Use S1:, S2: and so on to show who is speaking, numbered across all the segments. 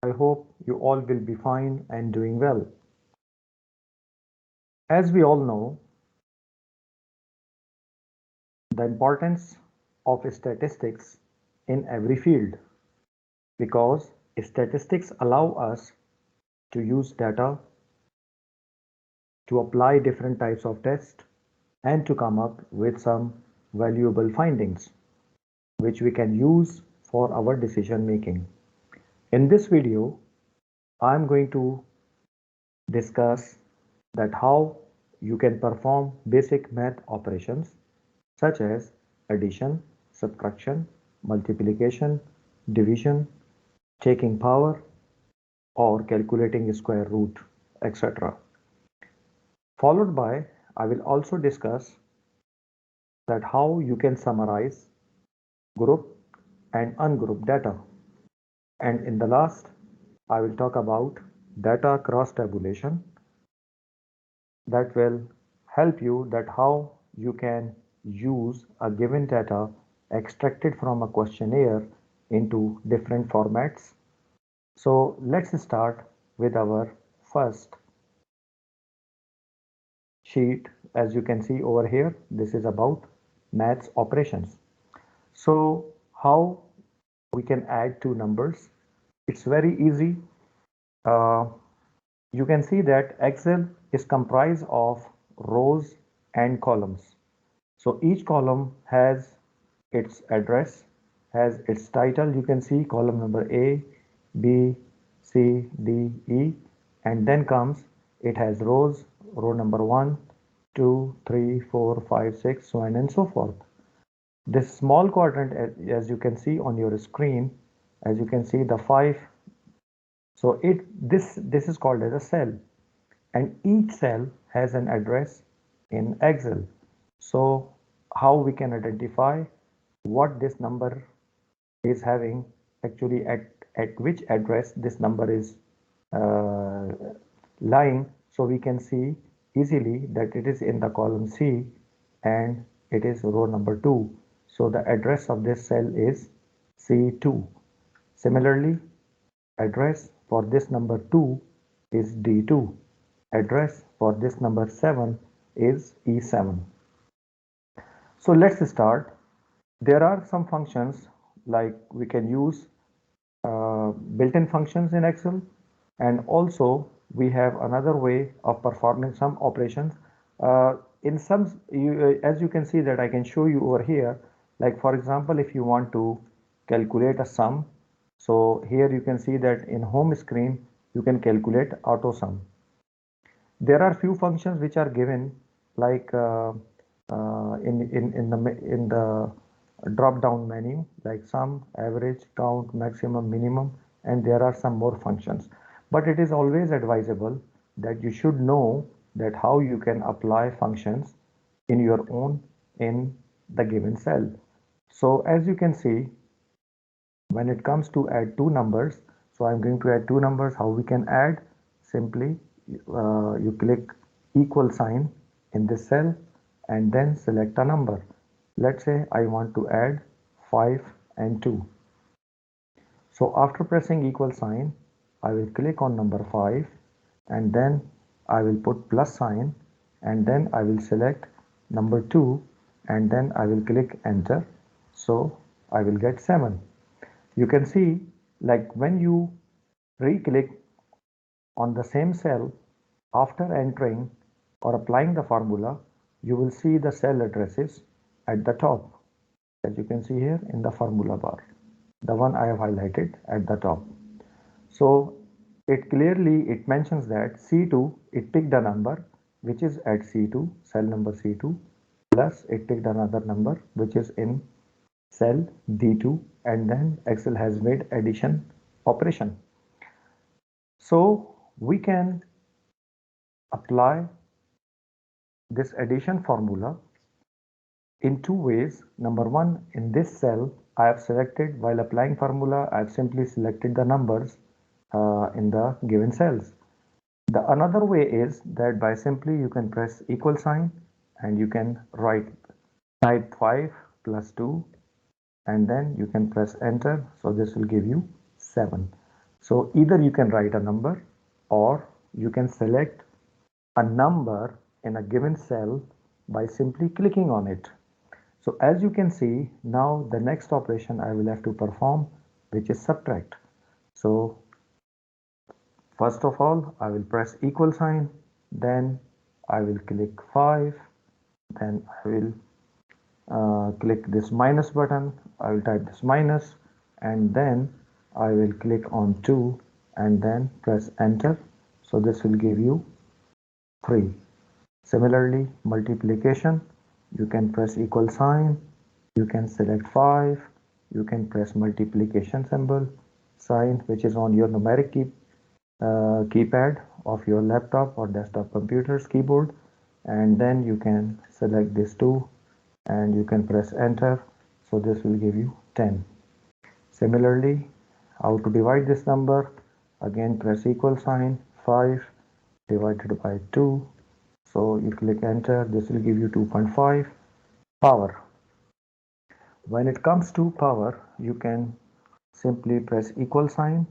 S1: I hope you all will be fine and doing well. As we all know, the importance of statistics in every field because statistics allow us to use data to apply different types of tests and to come up with some valuable findings which we can use for our decision making. In this video, I am going to discuss that how you can perform basic math operations such as addition, subtraction, multiplication, division, taking power, or calculating square root, etc. Followed by, I will also discuss that how you can summarize group and ungroup data. And in the last, I will talk about data cross tabulation that will help you that how you can use a given data extracted from a questionnaire into different formats. So let's start with our first sheet. As you can see over here, this is about maths operations. So how we can add two numbers? It's very easy. Uh, you can see that Excel is comprised of rows and columns. So each column has its address, has its title. You can see column number A, B, C, D, E, and then comes it has rows, row number 1, 2, 3, 4, 5, 6, so on and so forth. This small quadrant, as you can see on your screen, as you can see the 5, so this is called as a cell, and each cell has an address in Excel. So how we can identify what this number is having, actually at which address this number is uh, lying, so we can see easily that it is in the column C and it is row number 2. So the address of this cell is C2. Similarly, address for this number 2 is D2. Address for this number 7 is E7. So let's start. There are some functions like we can use built-in functions in Excel, and also we have another way of performing some operations. In some, as you can see that I can show you over here, like for example, if you want to calculate a sum, so here you can see that in home screen you can calculate auto sum. There are few functions which are given like in the drop down menu, like sum, average, count, maximum, minimum, and there are some more functions. But it is always advisable that you should know that how you can apply functions in your own in the given cell. So as you can see, when it comes to add two numbers, so I'm going to add two numbers. How we can add? Simply you click equal sign in this cell and then select a number. Let's say I want to add 5 and 2. So after pressing equal sign, I will click on number 5 and then I will put plus sign and then I will select number 2 and then I will click enter. So I will get 7. You can see, like when you re-click on the same cell after entering or applying the formula, you will see the cell addresses at the top, as you can see here in the formula bar, the one I have highlighted at the top. So it mentions that C2, it picked a number which is at C2, cell number C2, plus it picked another number which is in cell D2, and then Excel has made addition operation. So we can apply this addition formula in two ways. Number one, in this cell, I have selected, while applying formula, I have simply selected the numbers in the given cells. The another way is that by simply you can press equal sign and you can write 5 plus 2 and then you can press enter. So this will give you 7. So either you can write a number or you can select a number in a given cell by simply clicking on it. So as you can see, now the next operation I will have to perform, which is subtract. So first of all, I will press equal sign, then I will click 5, then I will click this minus button, I will type this minus, and then I will click on 2 and then press enter. So this will give you 3. Similarly, multiplication, you can press equal sign, you can select 5, you can press multiplication symbol, sign which is on your numeric keypad of your laptop or desktop computer's keyboard, and then you can select this 2 and you can press enter. So this will give you 10. Similarly, how to divide this number, again press equal sign, 5 divided by 2, so you click enter, this will give you 2.5. Power. When it comes to power, you can simply press equal sign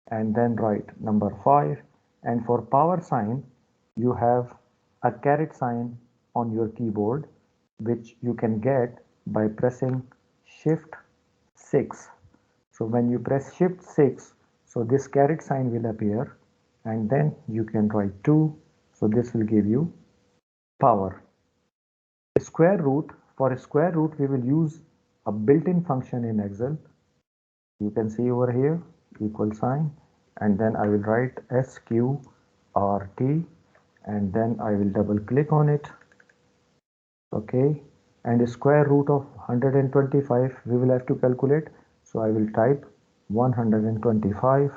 S1: and then write number 5, and for power sign you have a caret sign on your keyboard which you can get by pressing shift 6. So when you press shift 6, so this caret sign will appear and then you can write 2, so this will give you power. Square root, for square root we will use a built-in function in Excel. You can see over here equal sign and then I will write SQRT and then I will double click on it. Okay, and square root of 125 we will have to calculate, so I will type 125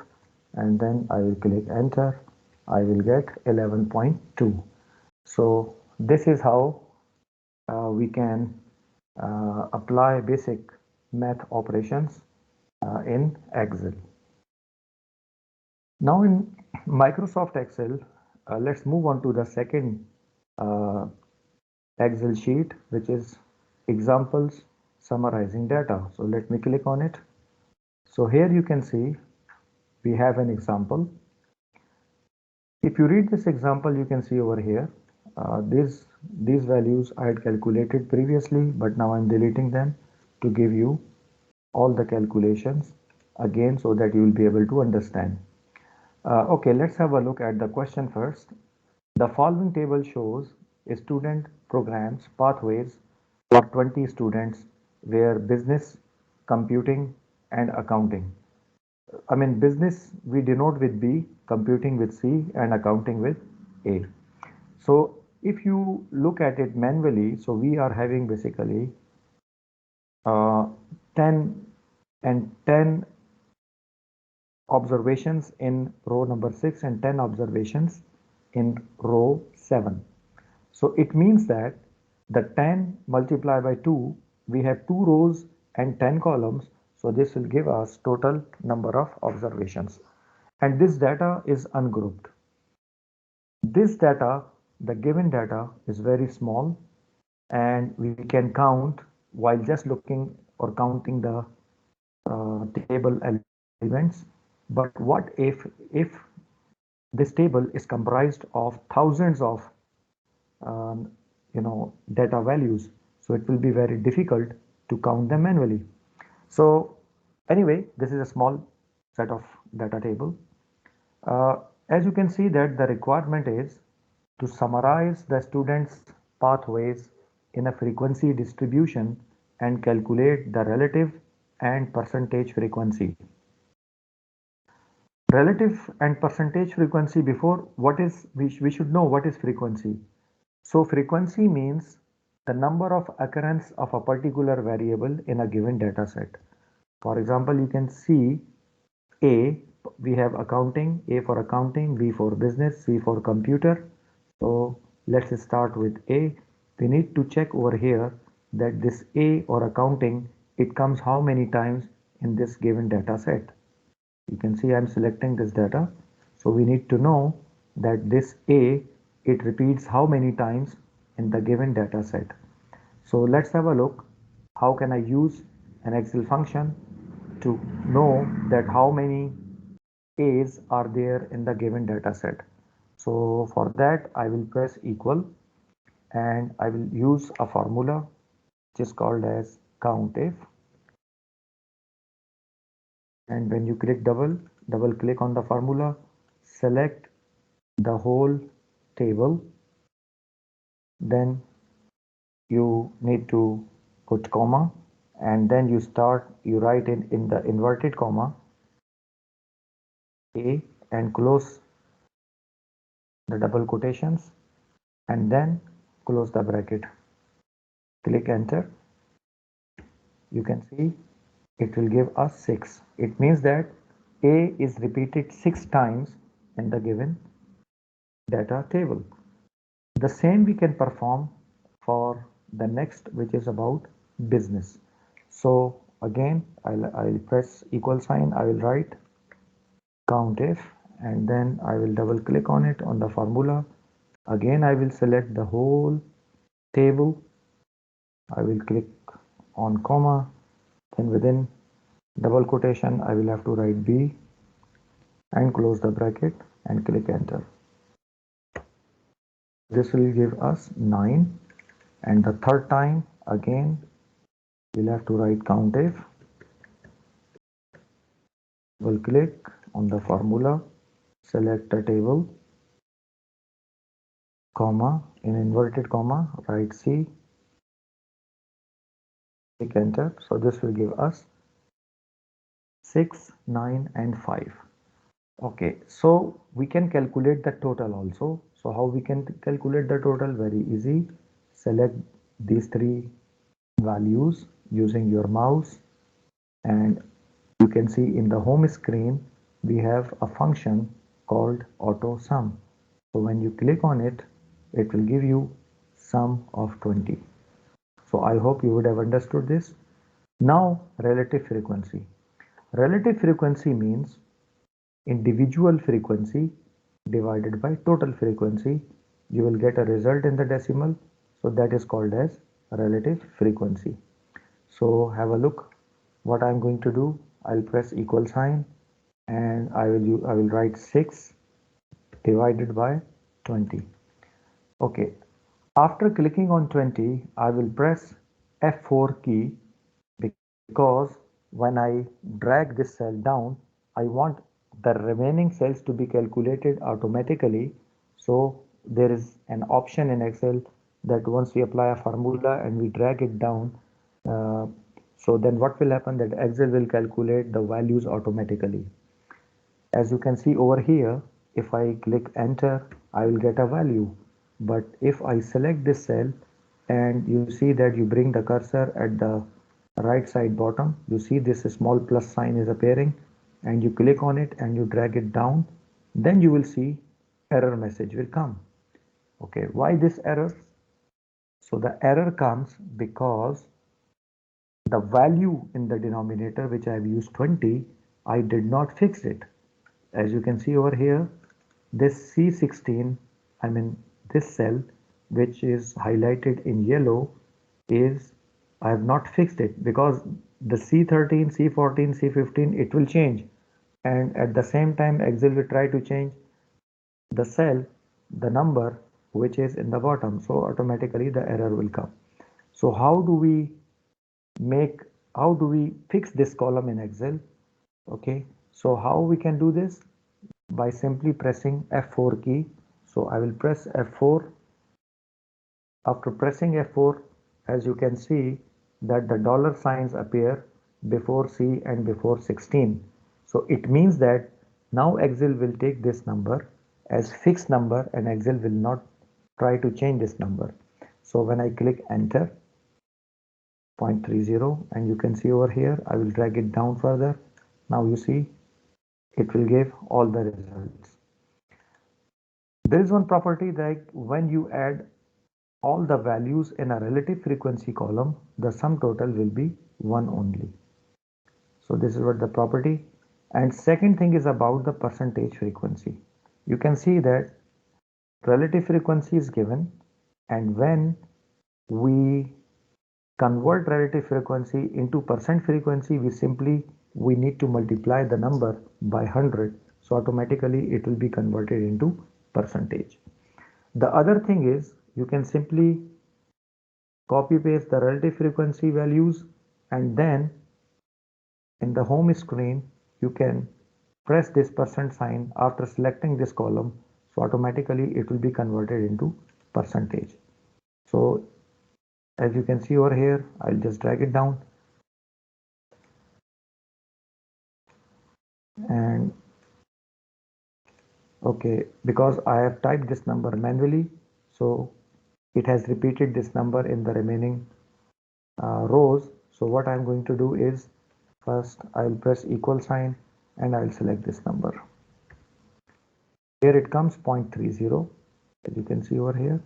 S1: and then I will click enter. I will get 11.2. So this is how we can apply basic math operations in Excel. Now in Microsoft Excel, let's move on to the second uh, Excel sheet, which is examples summarizing data. So let me click on it. So here you can see we have an example. If you read this example, you can see over here these values I had calculated previously, but now I'm deleting them to give you all the calculations again so that you will be able to understand. Okay, let's have a look at the question first. The following table shows student programs pathways for 20 students where business, computing and accounting. I mean business we denote with B, computing with C and accounting with A. So if you look at it manually, so we are having basically uh, 10 and 10 observations in row number 6 and 10 observations in row 7. So it means that the 10 multiplied by 2, we have 2 rows and 10 columns. So this will give us total number of observations. And this data is ungrouped. This data, the given data is very small and we can count while just looking or counting the table elements. But what if this table is comprised of thousands of um, data values, so it will be very difficult to count them manually. So anyway, this is a small set of data table. As you can see that the requirement is to summarize the students pathways in a frequency distribution and calculate the relative and percentage frequency. Relative and percentage frequency, before what is we should know what is frequency. So frequency means the number of occurrence of a particular variable in a given data set. For example, you can see A, we have accounting, A for accounting, B for business, C for computer. So let's start with A. We need to check over here that this A or accounting, it comes how many times in this given data set. You can see I'm selecting this data. So we need to know that this A, it repeats how many times in the given data set. So let's have a look. How can I use an Excel function to know that how many A's are there in the given data set. So for that, I will press equal and I will use a formula which is called as COUNTIF. And when you click double click on the formula, select the whole table. Then you need to put comma and then you write in the inverted comma A and close the double quotations and then close the bracket. Click enter. You can see it will give us 6. It means that A is repeated 6 times in the given data table. The same we can perform for the next, which is about business. So again, I'll press equal sign. I will write COUNTIF and then I will double click on it on the formula. Again, I will select the whole table. I will click on comma. Then within double quotation, I will have to write B and close the bracket and click enter. This will give us 9. And the third time again we'll have to write COUNTIF. We'll click on the formula, select the table, comma, in inverted comma, write C, click enter. So this will give us 6, 9 and 5. Okay, so we can calculate the total also. So how we can calculate the total? Very easy. Select these 3 values using your mouse and you can see in the home screen we have a function called auto sum. So when you click on it, it will give you sum of 20. So I hope you would have understood this. Now relative frequency. Relative frequency means individual frequency divided by total frequency. You will get a result in the decimal. So that is called as relative frequency. So have a look what I'm going to do. I'll press equal sign and I will write 6 divided by 20. Okay, after clicking on 20, I will press F4 key because when I drag this cell down, I want the remaining cells to be calculated automatically. So there is an option in Excel that once we apply a formula and we drag it down, uh, so then what will happen that Excel will calculate the values automatically. As you can see over here, if I click enter, I will get a value. But if I select this cell and you see that you bring the cursor at the right side bottom, you see this small plus sign is appearing and you click on it and you drag it down, then you will see error message will come. Okay, why this error? So the error comes because the value in the denominator which I have used 20, I did not fix it. As you can see over here, this C16, I mean this cell which is highlighted in yellow is, I have not fixed it because the C13, C14, C15 it will change and at the same time Excel will try to change the cell, the number which is in the bottom, so automatically the error will come. So how do we fix this column in Excel? Okay, so how we can do this? By simply pressing F4 key. So I will press F4. After pressing F4, as you can see that the dollar signs appear before C and before 16. So it means that now Excel will take this number as fixed number and Excel will not try to change this number. So when I click enter, 0.30, and you can see over here, I will drag it down further. Now you see it will give all the results. There is one property that when you add all the values in a relative frequency column, the sum total will be 1 only. So this is what the property. And second thing is about the percentage frequency. You can see that relative frequency is given, and when we convert relative frequency into percent frequency, we need to multiply the number by 100. so automatically it will be converted into percentage. The other thing is you can simply copy paste the relative frequency values, and then in the home screen you can press this percent sign after selecting this column, so automatically it will be converted into percentage. So as you can see over here, I'll just drag it down, and okay, because I have typed this number manually, so it has repeated this number in the remaining rows. So what I'm going to do is, first I'll press equal sign and I'll select this number. Here it comes 0.30, as you can see over here.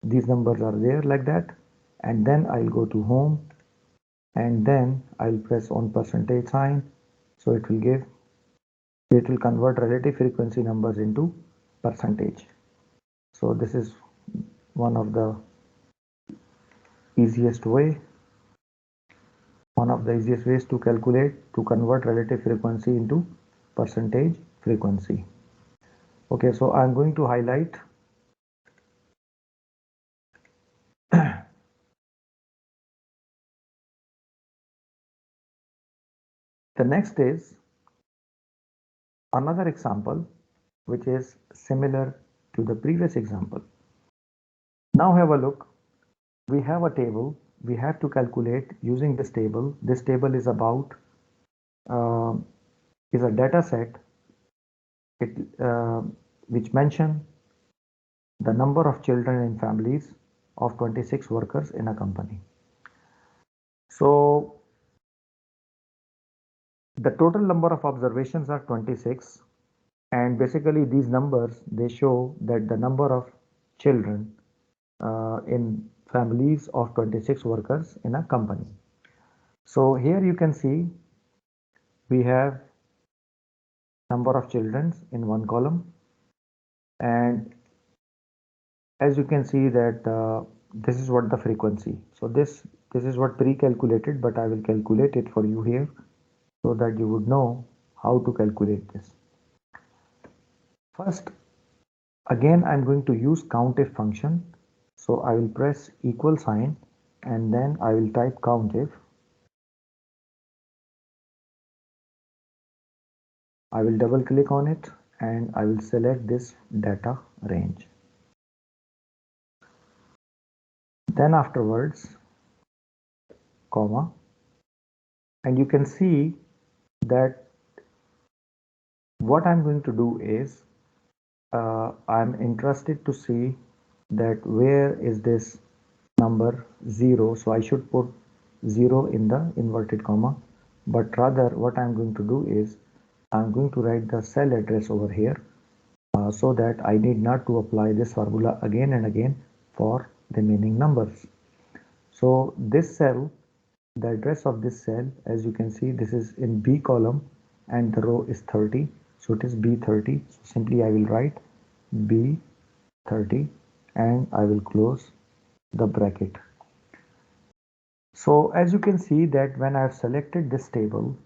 S1: These numbers are there like that, and then I'll go to home, and then I'll press on percentage sign, so it will convert relative frequency numbers into percentage. So this is one of the easiest ways to convert relative frequency into percentage frequency. Okay, so I'm going to highlight the next is another example which is similar to the previous example. Now have a look. We have a table. We have to calculate using this table. This table is about is a data set which mention the number of children in families of 26 workers in a company. So the total number of observations are 26, and basically these numbers, they show that the number of children in families of 26 workers in a company. So here you can see we have number of children in one column, and as you can see that this is what the frequency. So this is what pre-calculated, but I will calculate it for you here so that you would know how to calculate this. First, again I'm going to use COUNTIF function. So I will press equal sign and then I will type COUNTIF. I will double click on it and I will select this data range. Then afterwards, comma, and you can see that what I'm going to do is I'm interested to see that where is this number 0, so I should put 0 in the inverted comma, but rather what I'm going to do is I'm going to write the cell address over here so that I need not to apply this formula again and again for remaining numbers. So this cell, the address of this cell, as you can see, this is in B column and the row is 30, so it is B30. So simply I will write B30 and I will close the bracket. So as you can see that when I have selected this table,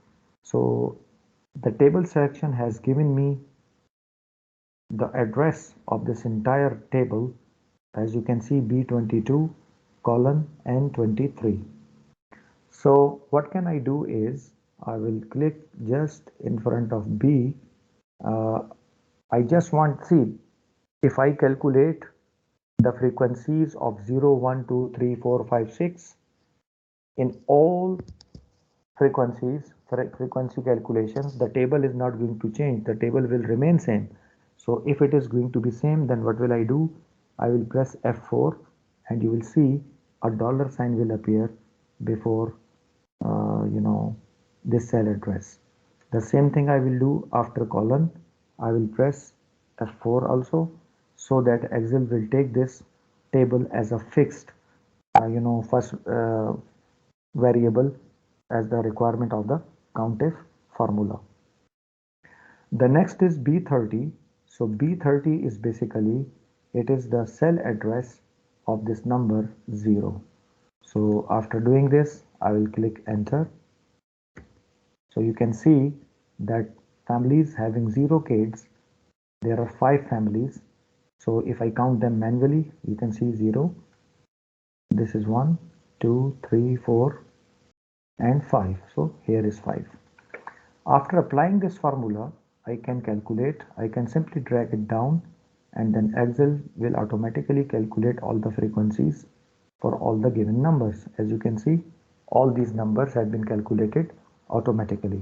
S1: so the table selection has given me the address of this entire table. As you can see, B22 colon N23. So what can I do is I will click just in front of B. I just want, see, if I calculate the frequencies of 0, 1, 2, 3, 4, 5, 6 in all frequency calculations, the table is not going to change. The table will remain same. So if it is going to be same, then what will I do? I will press F4 and you will see a dollar sign will appear before this cell address. The same thing I will do after colon. I will press F4 also, so that Excel will take this table as a fixed first variable as the requirement of the COUNTIF formula. The next is B30. So B30 is basically, it is the cell address of this number 0. So after doing this, I will click enter. So you can see that families having 0 kids, there are 5 families. So if I count them manually, you can see 0. This is 1, 2, 3, 4 and 5. So here is 5. After applying this formula, I can simply drag it down, and then Excel will automatically calculate all the frequencies for all the given numbers. As you can see, all these numbers have been calculated automatically.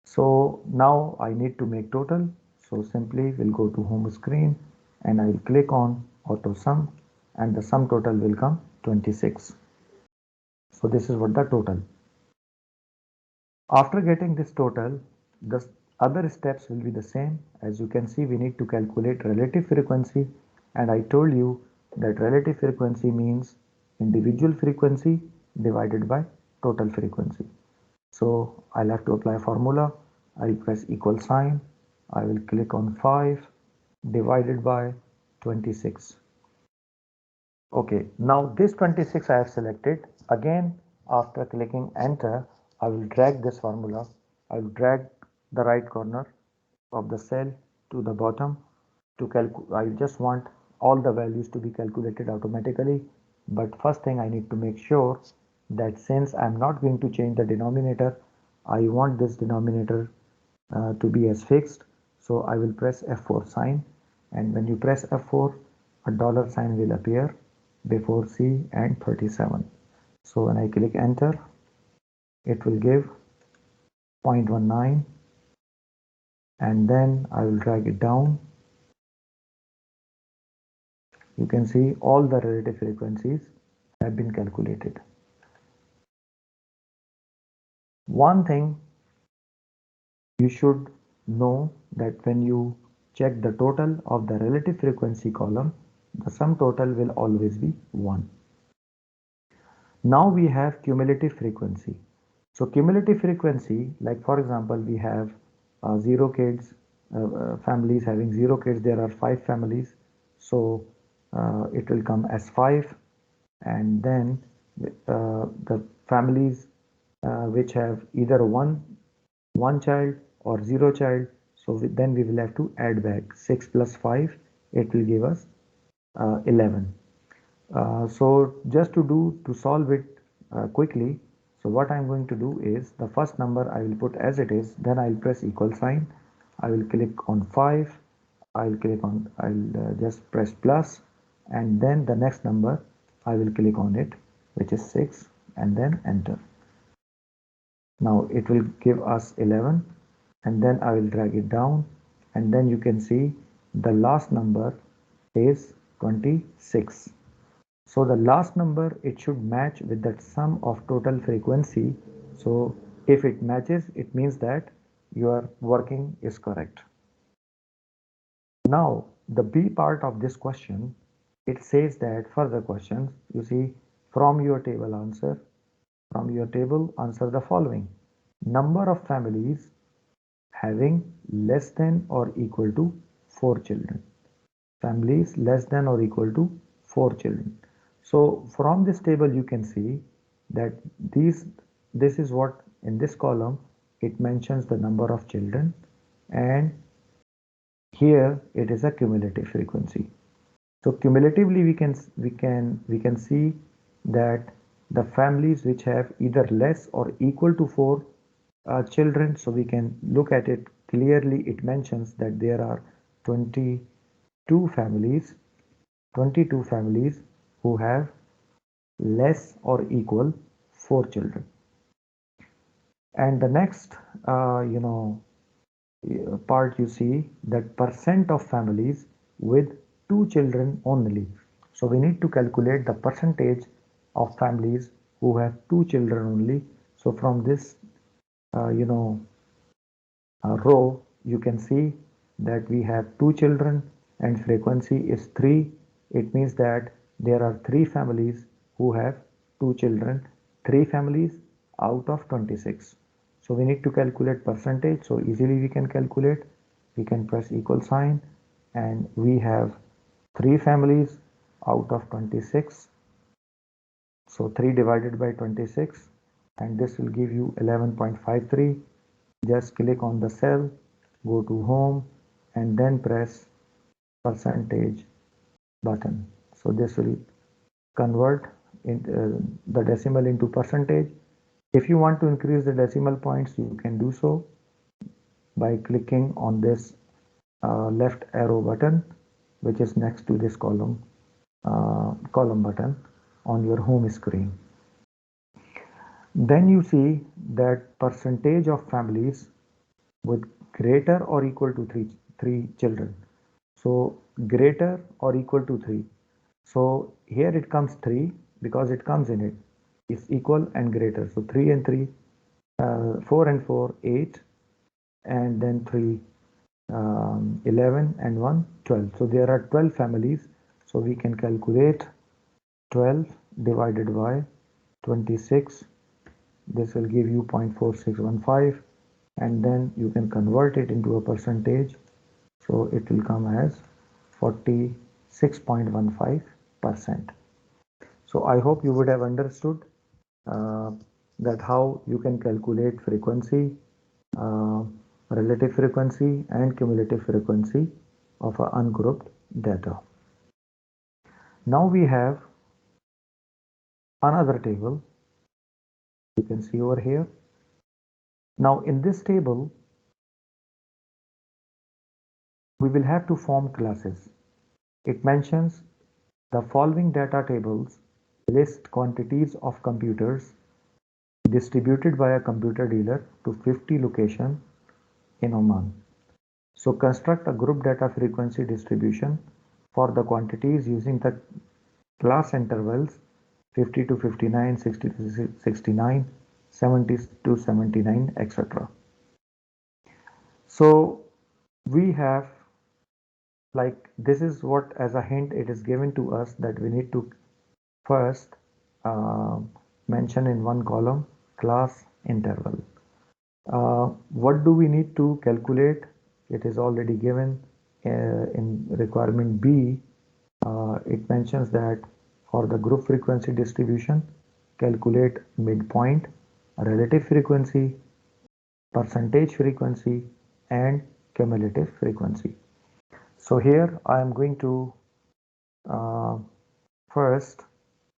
S1: So now I need to make total. So simply we'll go to home screen and I will click on auto sum, and the sum total will come 26. So this is what the total. After getting this total, the other steps will be the same. As you can see, we need to calculate relative frequency, and I told you that relative frequency means individual frequency divided by total frequency. So I'll have to apply formula. I'll press equal sign. I will click on 5 divided by 26. Okay, now this 26 I have selected. Again, after clicking enter, I will drag this formula. I will drag the right corner of the cell to the bottom to calculate. I just want all the values to be calculated automatically. But first thing, I need to make sure that since I'm not going to change the denominator, I want this denominator to be as fixed. So I will press F4 sign, and when you press F4, a dollar sign will appear before C and 37. So when I click enter, it will give 0.19, and then I will drag it down. You can see all the relative frequencies have been calculated. One thing you should know, that when you check the total of the relative frequency column, the sum total will always be 1. Now we have cumulative frequency. So cumulative frequency, like for example, we have 0 kids, families having 0 kids, there are 5 families. So it will come as 5, and then the families which have either one child or 0 child, so then we will have to add back 6 plus 5, it will give us 11. So just to solve it quickly, so what I'm going to do is, the first number I will put as it is, then I'll press equal sign, I will click on 5, I'll just press plus, and then the next number I will click on it, which is 6, and then enter. Now it will give us 11, and then I will drag it down, and then you can see the last number is 26. So the last number, it should match with that sum of total frequency. So if it matches, it means that your working is correct. Now the B part of this question, it says that further questions, you see, from your table answer the following: number of families having less than or equal to 4 children. Families less than or equal to 4 children. So from this table you can see that this is what, in this column it mentions the number of children, and here it is a cumulative frequency. So cumulatively we can see that the families which have either less or equal to 4 children, so we can look at it clearly. It mentions that there are 22 families who have less or equal 4 children. And the next part, you see that percent of families with 2 children only. So we need to calculate the percentage of families who have 2 children only. So from this row, you can see that we have 2 children and frequency is 3. It means that there are 3 families who have 2 children, 3 families out of 26. So we need to calculate percentage. So easily we can calculate. We can press equal sign, and we have 3 families out of 26. So 3 divided by 26, and this will give you 11.53. just click on the cell, go to home, and then press percentage button. So this will convert the decimal into percentage. If you want to increase the decimal points, you can do so by clicking on this left arrow button, which is next to this column button on your home screen. Then you see that percentage of families with greater or equal to three children. So greater or equal to 3. So here it comes 3 because it comes in it. It's equal and greater. So 3 and 3, 4 and 4, 8, and then 3, 11, and 1, 12. So there are 12 families. So we can calculate 12 divided by 26. This will give you 0.4615, and then you can convert it into a percentage. So it will come as 46.15%. So I hope you would have understood that how you can calculate frequency, relative frequency, and cumulative frequency of ungrouped data. Now we have another table. You can see over here. Now in this table, we will have to form classes. It mentions the following data tables list quantities of computers distributed by a computer dealer to 50 locations in Oman. So construct a group data frequency distribution for the quantities using the class intervals 50 to 59, 60 to 69, 70 to 79, etc. So we have, like, this is what, as a hint, it is given to us that we need to first mention in one column class interval. What do we need to calculate? It is already given in requirement B. It mentions that for the group frequency distribution, calculate midpoint, relative frequency, percentage frequency, and cumulative frequency. So here I am going to first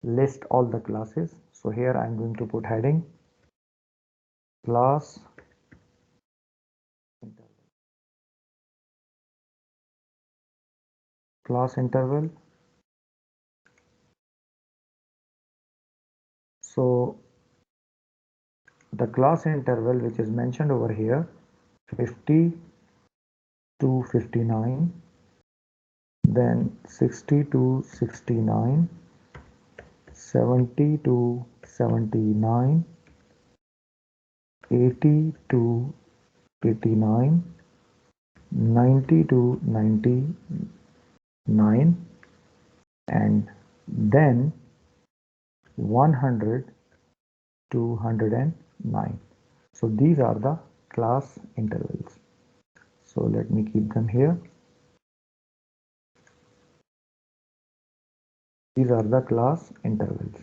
S1: list all the classes. So here I am going to put heading class interval. So the class interval which is mentioned over here, 50 to 59, then 60 to 69, 70 to 79, 80 to 89, 90 to 99, and then 100 to 109. So these are the class intervals. So let me keep them here. These are the class intervals.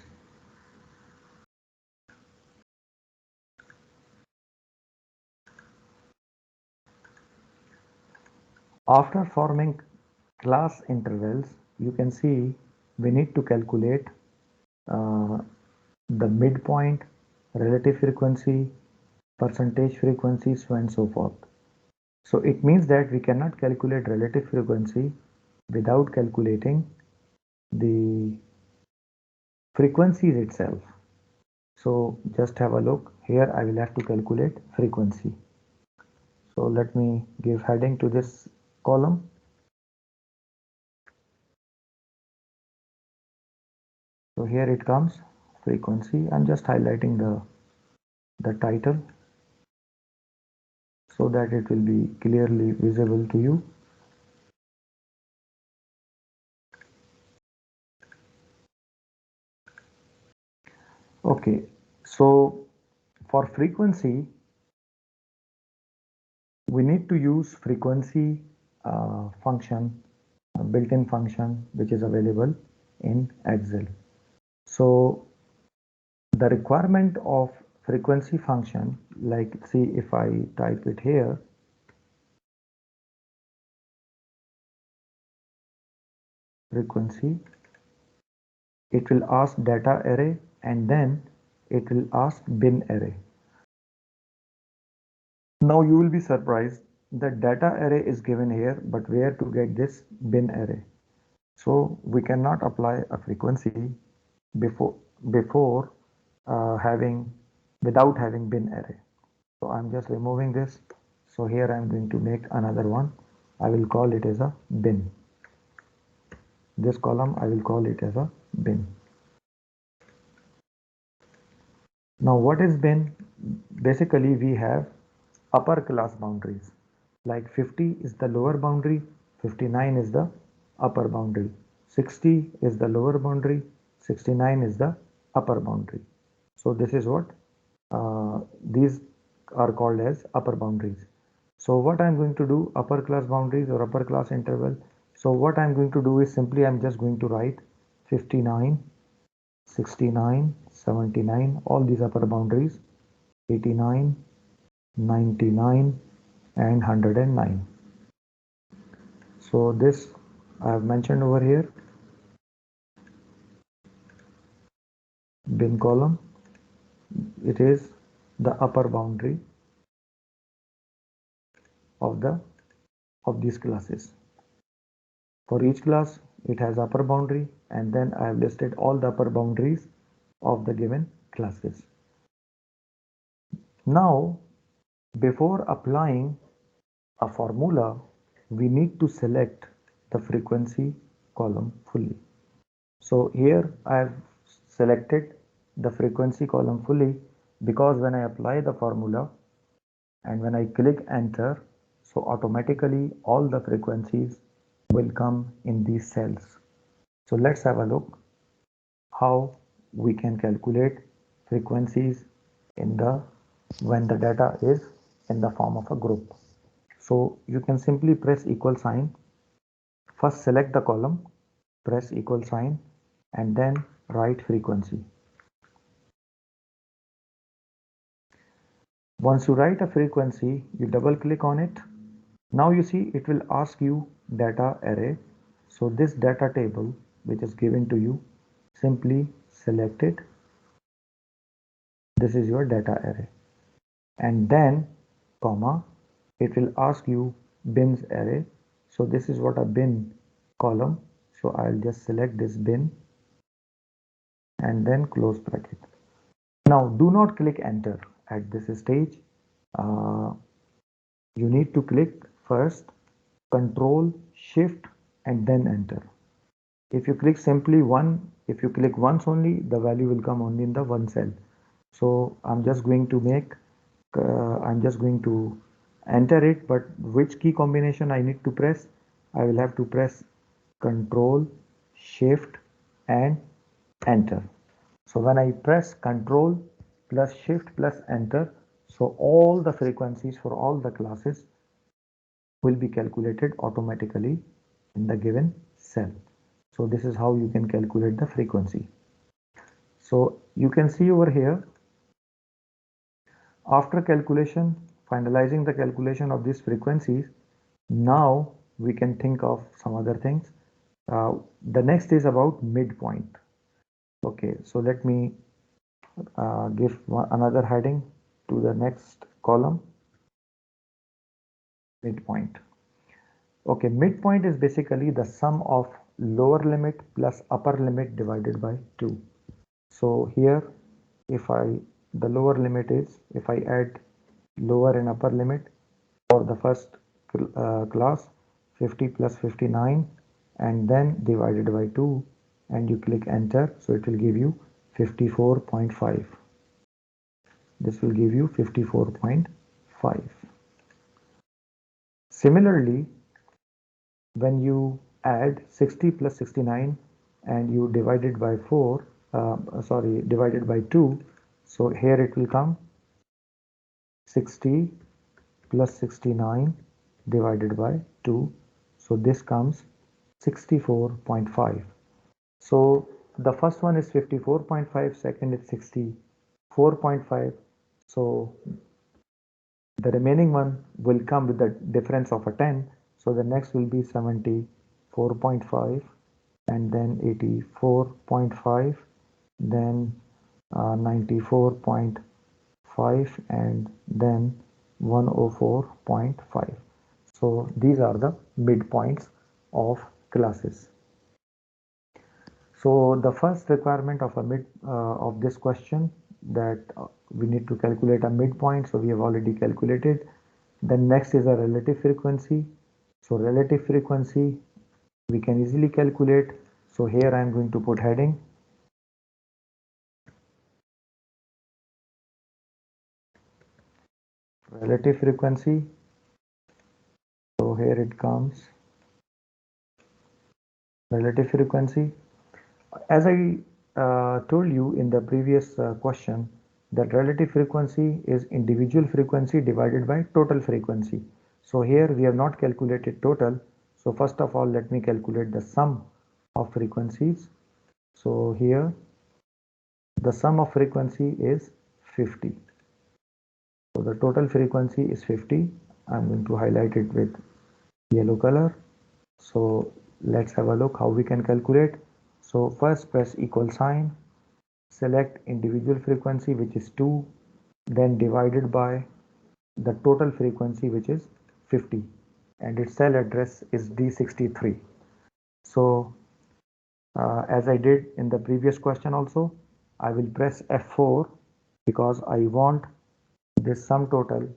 S1: After forming class intervals, you can see we need to calculate the midpoint, relative frequency, percentage frequency, so on and so forth. So it means that we cannot calculate relative frequency without calculating the frequencies itself. So just have a look. Here I will have to calculate frequency. So let me give heading to this column. So here it comes, frequency. I'm just highlighting the title so that it will be clearly visible to you. Okay, so for frequency, we need to use frequency function, a built-in function which is available in Excel. So the requirement of frequency function, like see if I type it here, frequency, it will ask data array and then it will ask bin array. Now you will be surprised that data array is given here, but where to get this bin array? So we cannot apply a frequency before without having bin array. So I'm just removing this. So here I'm going to make another one. I will call it as a bin. This column I will call it as a bin. Now what is bin? Basically we have upper class boundaries. Like 50 is the lower boundary, 59 is the upper boundary, 60 is the lower boundary, 69 is the upper boundary. So this is what these are called as upper boundaries. So what I'm going to do, upper class boundaries or upper class interval. So what I'm going to do is simply I'm just going to write 59, 69, 79, all these upper boundaries, 89, 99 and 109. So this I have mentioned over here, bin column, it is the upper boundary of these classes. For each class it has upper boundary, and then I have listed all the upper boundaries of the given classes. Now before applying a formula, we need to select the frequency column fully. So here I have selected the frequency column fully because when I apply the formula and when I click enter, so automatically all the frequencies will come in these cells. So let's have a look how we can calculate frequencies when the data is in the form of a group. So you can simply press equal sign. First select the column, press equal sign, and then write frequency. Once you write a frequency, you double click on it. Now you see it will ask you data array. So this data table which is given to you, simply select it. This is your data array. And then comma, it will ask you bins array. So this is what a bin column. So I'll just select this bin and then close bracket. Now do not click enter at this stage. You need to click first Control Shift and then enter. If you click if you click once only, the value will come only in the one cell. So I'm just going to enter it, but which key combination I need to press? I will have to press Control Shift and enter. So when I press Control plus Shift plus enter, so all the frequencies for all the classes will be calculated automatically in the given cell. So this is how you can calculate the frequency. So you can see over here, after finalizing the calculation of these frequencies, now we can think of some other things. The next is about midpoint. Okay, so let me give another heading to the next column, midpoint. Okay, midpoint is basically the sum of lower limit plus upper limit divided by 2. So here, the lower limit is, if I add lower and upper limit for the first class, 50 plus 59, and then divided by 2, and you click enter, so it will give you 54.5. This will give you 54.5. Similarly, when you add 60 plus 69 and you divide it by divided by 2, so here it will come 60 plus 69 divided by 2, so this comes 64.5. So the first one is 54.5, second is 64.5, So the remaining one will come with the difference of a 10. So the next will be 74.5 and then 84.5, then 94.5 and then 104.5. So these are the midpoints of classes. So the first requirement of of this question that we need to calculate a midpoint. So we have already calculated. Then next is a relative frequency. So relative frequency we can easily calculate. So here I am going to put heading relative frequency. So here it comes, relative frequency. As I told you in the previous question, that relative frequency is individual frequency divided by total frequency. So here we have not calculated total. So first of all, let me calculate the sum of frequencies. So here the sum of frequency is 50. So the total frequency is 50. I'm going to highlight it with yellow color. So let's have a look how we can calculate. So first press equal sign, select individual frequency which is 2, then divided by the total frequency which is 50 and its cell address is D63. So as I did in the previous question also, I will press F4 because I want this sum total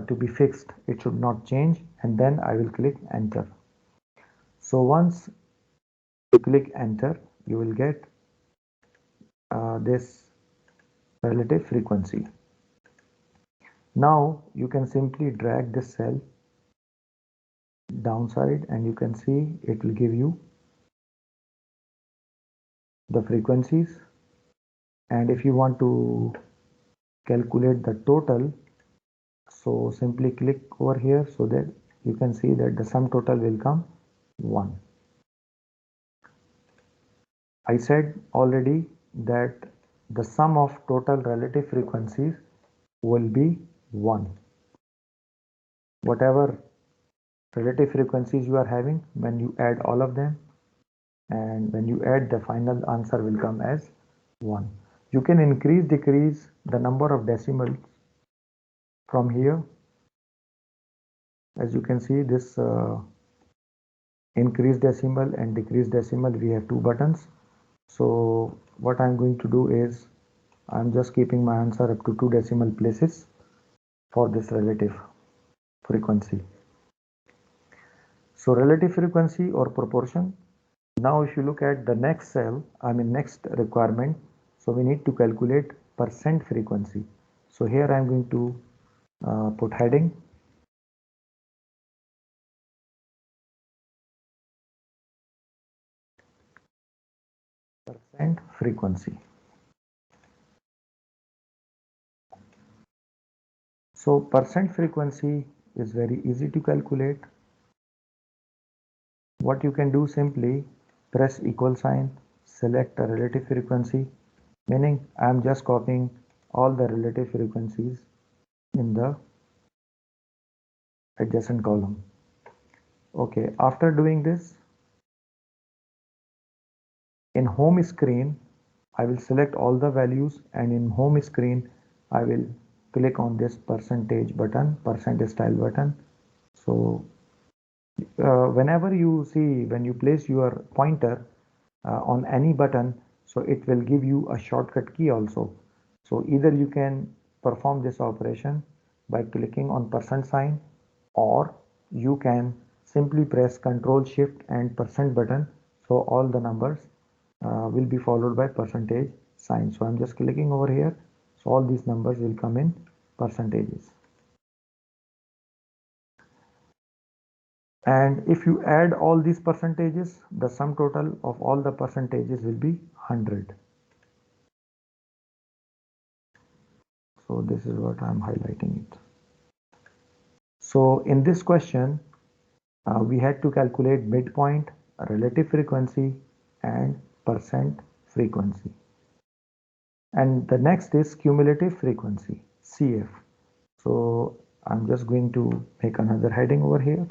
S1: to be fixed. It should not change, and then I will click enter. So once you click enter, you will get this relative frequency. Now you can simply drag this cell downside and you can see it will give you the frequencies. And if you want to calculate the total, so simply click over here so that you can see that the sum total will come 1. I said already that the sum of total relative frequencies will be 1. Whatever relative frequencies you are having, when you add all of them, and when you add, the final answer will come as 1. You can increase, decrease the number of decimals from here. As you can see, this increase decimal and decrease decimal, we have 2 buttons. So what I'm going to do is I'm just keeping my answer up to 2 decimal places for this relative frequency. So relative frequency or proportion. Now if you look at the next cell, next requirement, so we need to calculate percent frequency. So here I'm going to put heading percent frequency. So percent frequency is very easy to calculate. What you can do, simply press equal sign, select a relative frequency, meaning I am just copying all the relative frequencies in the adjacent column. Okay, after doing this, in home screen, I will select all the values, and in home screen, I will click on this percentage button, percent style button. So whenever you see, when you place your pointer on any button, so it will give you a shortcut key also. So either you can perform this operation by clicking on percent sign, or you can simply press Ctrl Shift and percent button. So all the numbers will be followed by percentage sign. So I'm just clicking over here. So all these numbers will come in percentages. And if you add all these percentages, the sum total of all the percentages will be 100. So this is what I'm highlighting it. So in this question, we had to calculate midpoint, relative frequency, and percent frequency. And the next is cumulative frequency. CF. So I'm just going to make another heading over here.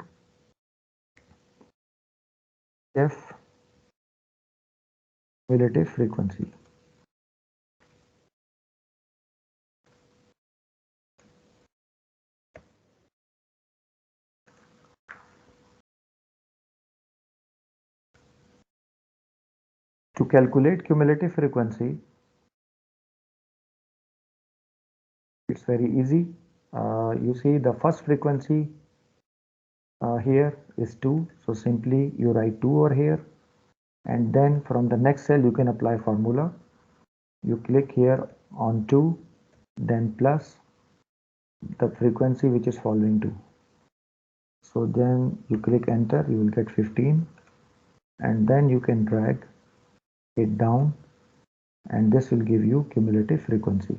S1: F cumulative frequency. To calculate cumulative frequency, it's very easy. You see the first frequency here is 2. So simply you write 2 over here. And then from the next cell you can apply formula. You click here on 2, then plus the frequency which is following 2. So then you click enter, you will get 15, and then you can drag it down, and this will give you cumulative frequency.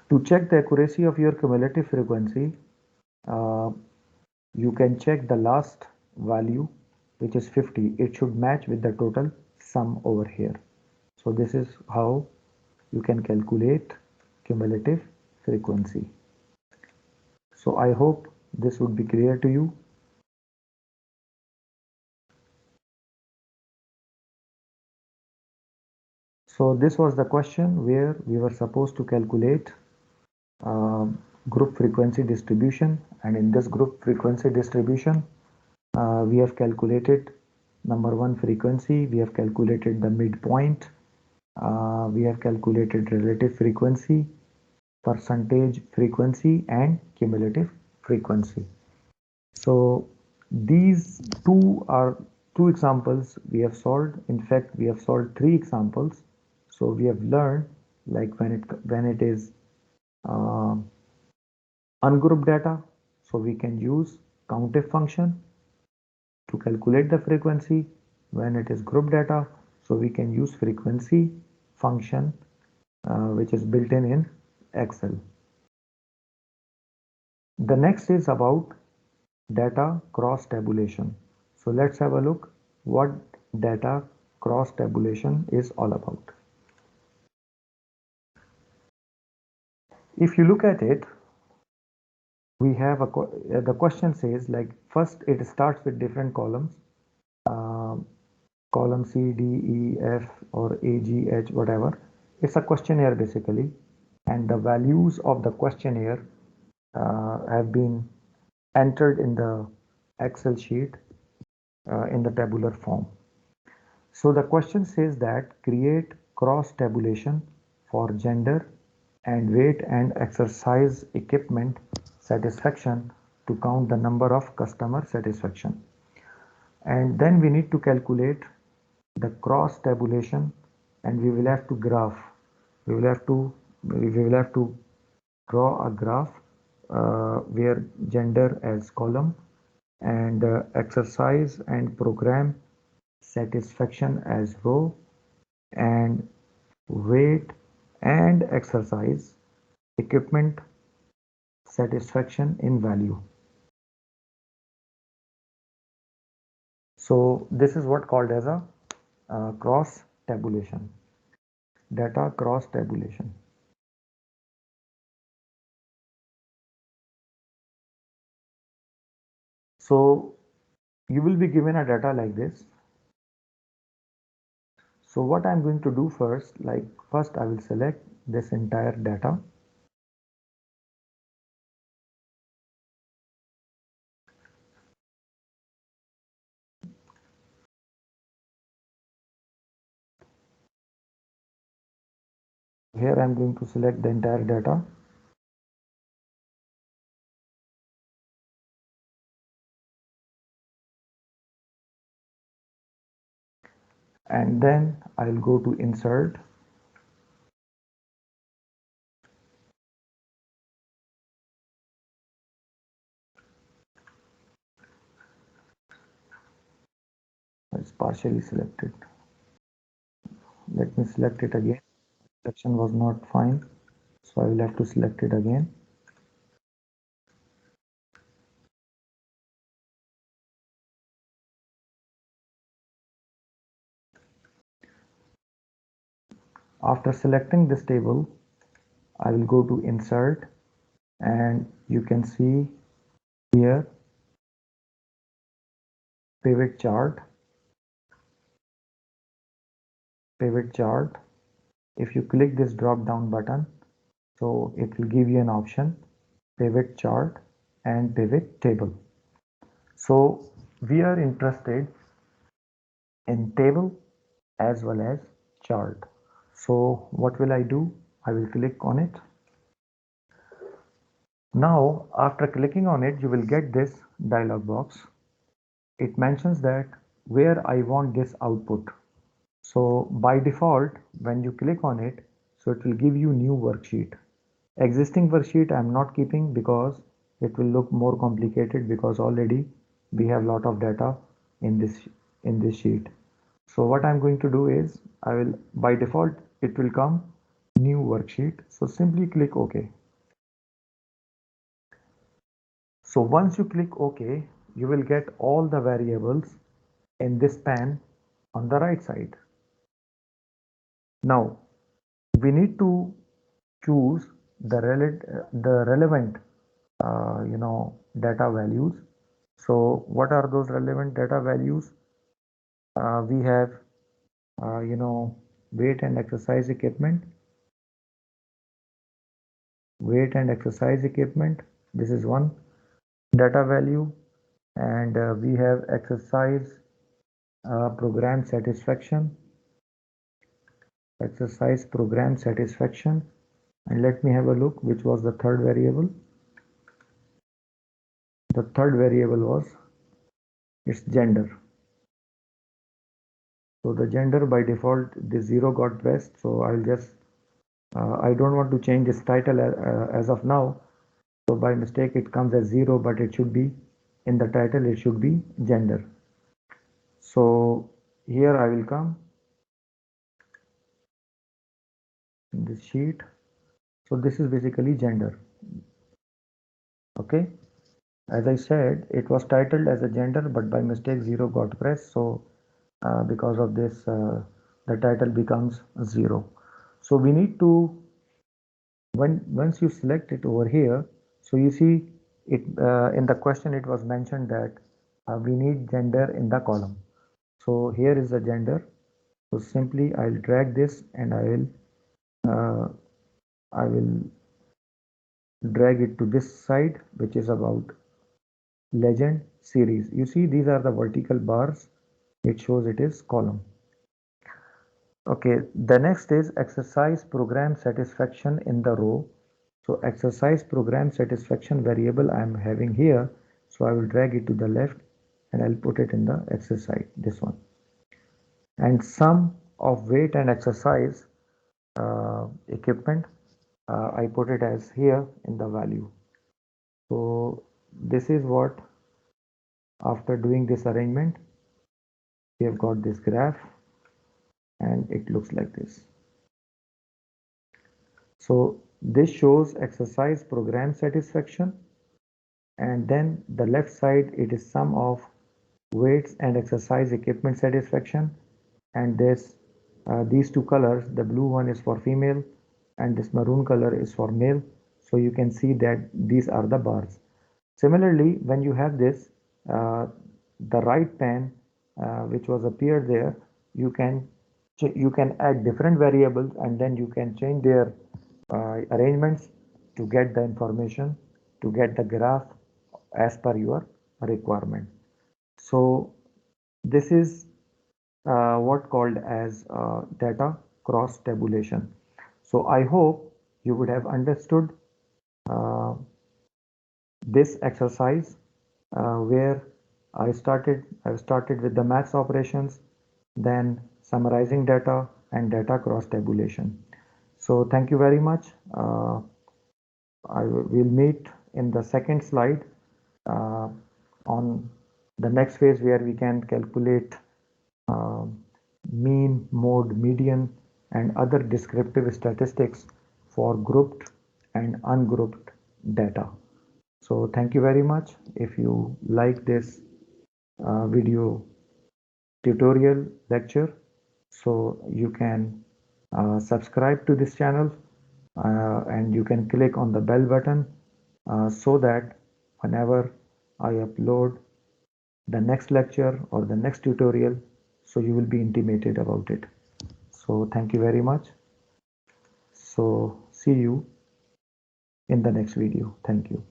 S1: To check the accuracy of your cumulative frequency, you can check the last value, which is 50. It should match with the total sum over here. So this is how you can calculate cumulative frequency. So I hope this would be clear to you. So this was the question where we were supposed to calculate group frequency distribution, and in this group frequency distribution we have calculated number one frequency, we have calculated the midpoint, we have calculated relative frequency, percentage frequency, and cumulative frequency. So these two are two examples we have solved. In fact, we have solved three examples. So we have learned like when it is uh, ungrouped data, so we can use COUNTIF function to calculate the frequency. When it is group data, so we can use frequency function which is built in Excel. The next is about data cross tabulation. So let's have a look what data cross tabulation is all about. If you look at it, we have the question says like first it starts with different columns, uh, column C, D, E, F or A, G, H, whatever. It's a questionnaire basically, and the values of the questionnaire have been entered in the Excel sheet in the tabular form. So the question says that create cross tabulation for gender and weight and exercise equipment satisfaction to count the number of customer satisfaction. And then we need to calculate the cross tabulation, and we will have to graph. We will have to draw a graph where gender as column and exercise and program satisfaction as row and weight and exercise equipment satisfaction in value. So this is what called as a cross tabulation, data cross tabulation. So you will be given a data like this. So what I'm going to do first, like first I will select this entire data. Here I'm going to select the entire data. And then I'll go to insert. It's partially selected. Let me select it again. Selection was not fine, so I will have to select it again. After selecting this table, I will go to insert, and you can see here pivot chart. If you click this drop down button, so it will give you an option pivot chart and pivot table. So we are interested in table as well as chart. So what will I do? I will click on it. Now after clicking on it, you will get this dialog box. It mentions that where I want this output. So by default, when you click on it, so it will give you new worksheet. Existing worksheet I'm not keeping because it will look more complicated, because already we have lot of data in this sheet. So what I'm going to do is I will, by default it will come new worksheet. So simply click OK. So once you click OK, you will get all the variables in this pan on the right side. Now we need to choose the relevant data values. So what are those relevant data values? We have weight and exercise equipment. This is one data value, and we have exercise program satisfaction. And let me have a look which was the third variable. The third variable was its gender. So the gender, by default the 0 got pressed, so I'll just I don't want to change this title as of now. So by mistake it comes as 0, but it should be in the title, it should be gender. So here I will come in this sheet. So this is basically gender. Okay, as I said, it was titled as a gender, but by mistake 0 got pressed. So because of this, the title becomes 0. So we need to, once you select it over here, so you see it in the question it was mentioned that we need gender in the column. So here is the gender. So simply I'll drag this and I will drag it to this side, which is about legend series. You see these are the vertical bars. It shows it is column. Okay, the next is exercise program satisfaction in the row. So exercise program satisfaction variable I am having here. So I will drag it to the left and I'll put it in the exercise, this one. And sum of weight and exercise equipment, I put it as here in the value. So this is what, after doing this arrangement, we have got this graph and it looks like this. So this shows exercise program satisfaction, and then the left side it is sum of weights and exercise equipment satisfaction, and this these two colors, the blue one is for female and this maroon color is for male. So you can see that these are the bars. Similarly, when you have this the right pan which was appeared there, you can add different variables and then you can change their arrangements to get the information, to get the graph as per your requirement. So this is what called as data cross tabulation. So I hope you would have understood uh, this exercise where I've started with the maths operations, then summarizing data and data cross tabulation. So thank you very much. I will meet in the second slide on the next phase where we can calculate uh, mean, mode, median, and other descriptive statistics for grouped and ungrouped data. So thank you very much. If you like this video tutorial lecture, so you can Subscribe to this channel and you can click on the bell button so that whenever I upload the next lecture or the next tutorial, so you will be intimated about it. So thank you very much. So see you in the next video. Thank you.